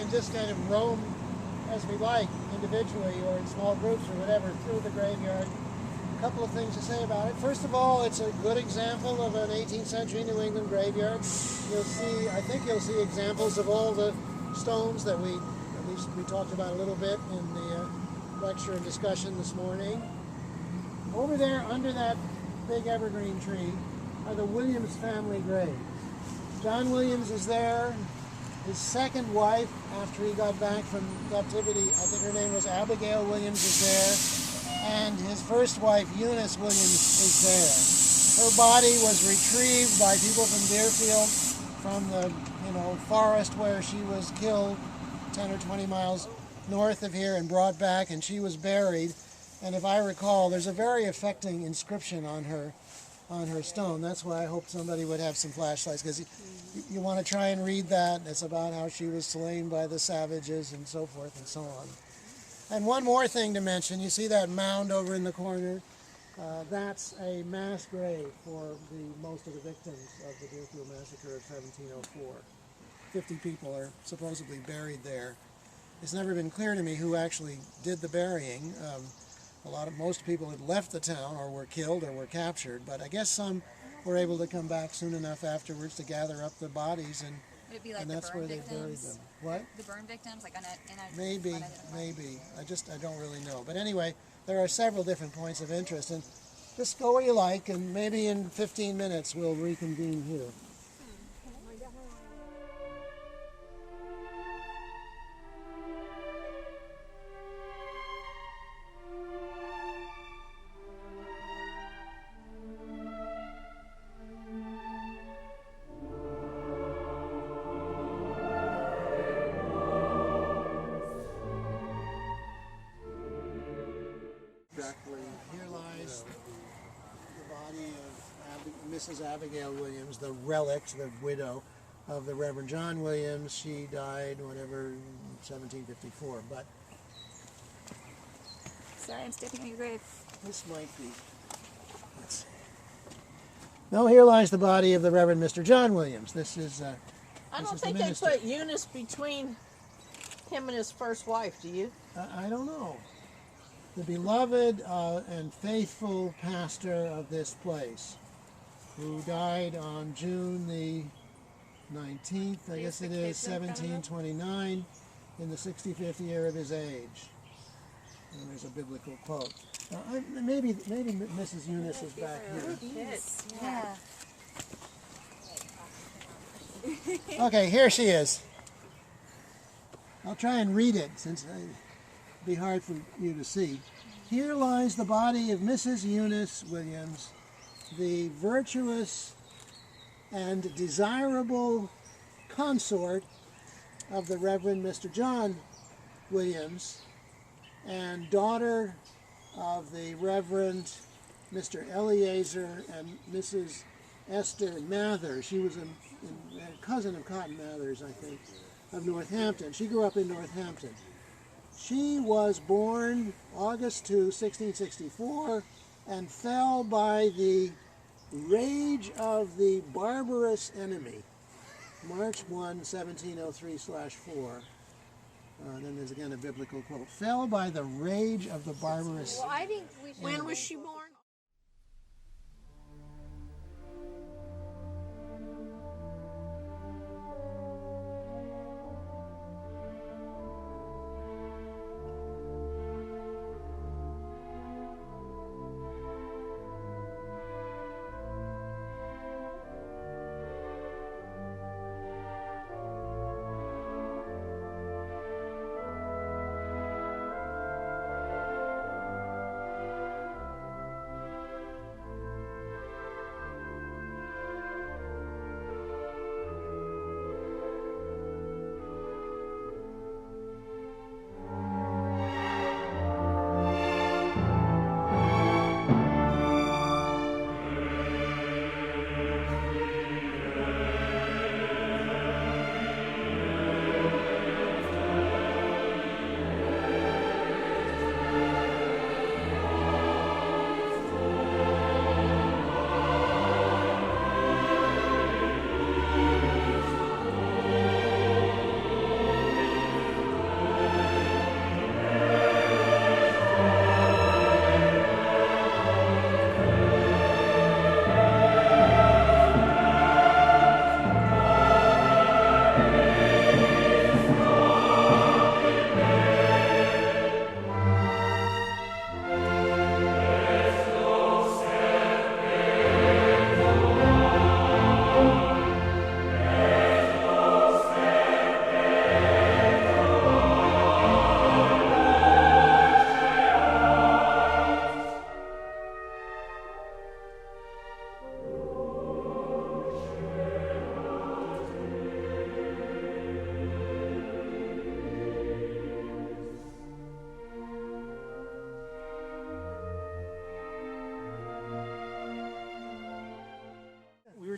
can just kind of roam as we like, individually or in small groups or whatever, through the graveyard. A couple of things to say about it. First of all, it's a good example of an 18th century New England graveyard. I think you'll see examples of all the stones that we talked about a little bit in the lecture and discussion this morning. Over there, under that big evergreen tree, are the Williams family graves. John Williams is there. His second wife, after he got back from captivity, I think her name was Abigail Williams, is there. And his first wife, Eunice Williams, is there. Her body was retrieved by people from Deerfield, from the forest where she was killed 10 or 20 miles north of here, and brought back, and she was buried. And if I recall, there's a very affecting inscription on her stone. That's why I hope somebody would have some flashlights, because you want to try and read that. It's about how she was slain by the savages and so forth and so on. And one more thing to mention, you see that mound over in the corner? That's a mass grave for most of the victims of the Deerfield Massacre of 1704. 50 people are supposedly buried there. It's never been clear to me who actually did the burying. Most people had left the town or were killed or were captured, but I guess some were able to come back soon enough afterwards to gather up the bodies, and would it be like that's where they buried them. What? The burn victims, like maybe. I don't really know. But anyway, there are several different points of interest, and just go where you like, and maybe in 15 minutes we'll reconvene here. Here lies the body of Mrs. Abigail Williams, the relict, the widow of the Reverend John Williams. She died, 1754. But sorry, I'm stepping on your grave. This might be. Let's see. No, here lies the body of the Reverend Mr. John Williams. This is. I don't think they put Eunice between him and his first wife. Do you? I don't know. The beloved and faithful pastor of this place, who died on June the 19th, I guess it is, 1729, in the 65th year of his age. And there's a biblical quote. Maybe Mrs. Eunice is back here. Yeah. Okay, here she is. I'll try and read it, since it'd be hard for you to see. Here lies the body of Mrs. Eunice Williams, the virtuous and desirable consort of the Reverend Mr. John Williams, and daughter of the Reverend Mr. Eleazar and Mrs. Esther Mather. She was a cousin of Cotton Mather's, I think, of Northampton. She grew up in Northampton. She was born August 2, 1664, and fell by the rage of the barbarous enemy, March 1, 1703/4. Then there's again a biblical quote. Fell by the rage of the barbarous enemy. When was she born?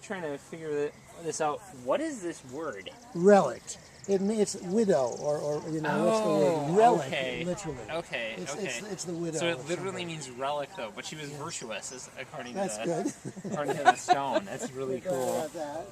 trying to figure this out. What is this word? Relict. It's widow, or what's the word? Relic, okay. literally. Okay. It's the widow. So it literally means relic, though. But she was virtuous, according to good. according to the stone. That's really cool. About that.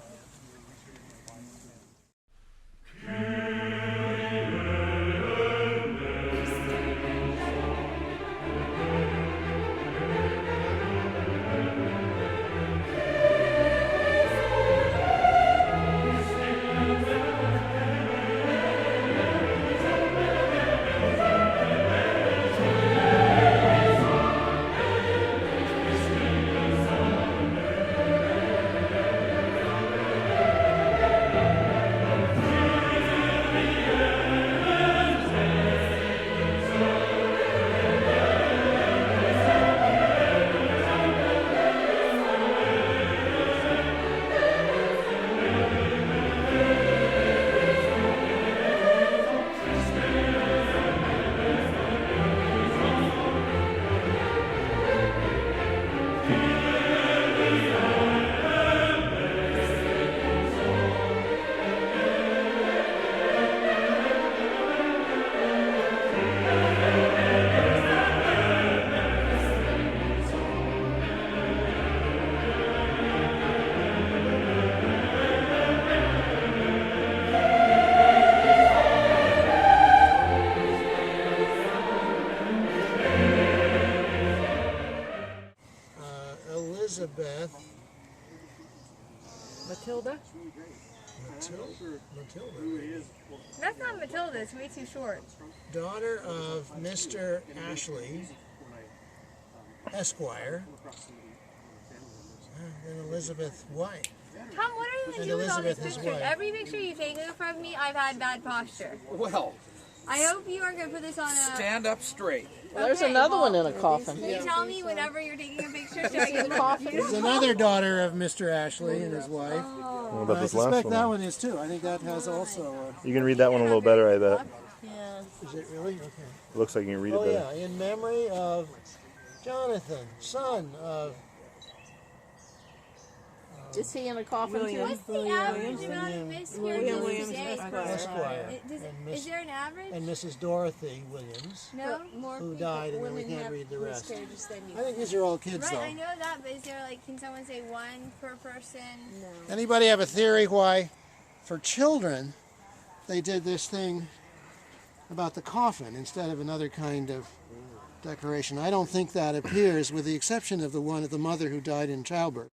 Elizabeth. Matilda? Matilda. That's not Matilda. It's way too short. Daughter of Mr. Ashley, Esquire, and Elizabeth wife. Tom, what are you And going to do with all these Elizabeth, his pictures? wife. Every picture you've taken from me, I've had bad posture. Well, I hope you aren't going to put this on a... stand up straight. There's Okay, another well, one in a coffin. You tell me whenever you're taking a picture so I can There's another daughter of Mr. Ashley and his wife. What about I this last suspect one? that one is too. I think that has also. You can read that one a little better, I bet. Yeah. Is it really? Okay. Looks like you can read it Oh better. yeah, in memory of Jonathan, son of. Is he in a coffin too? What's the average amount of miscarriages today? Esquire. Is there an average? And Mrs. Dorothy Williams, No? who died, and then we can't read the rest. I think these are all kids, Right, I though. know that, but is there can someone say one per person? No. Anybody have a theory why, for children, they did this thing about the coffin instead of another kind of decoration? I don't think that appears, with the exception of the one of the mother who died in childbirth.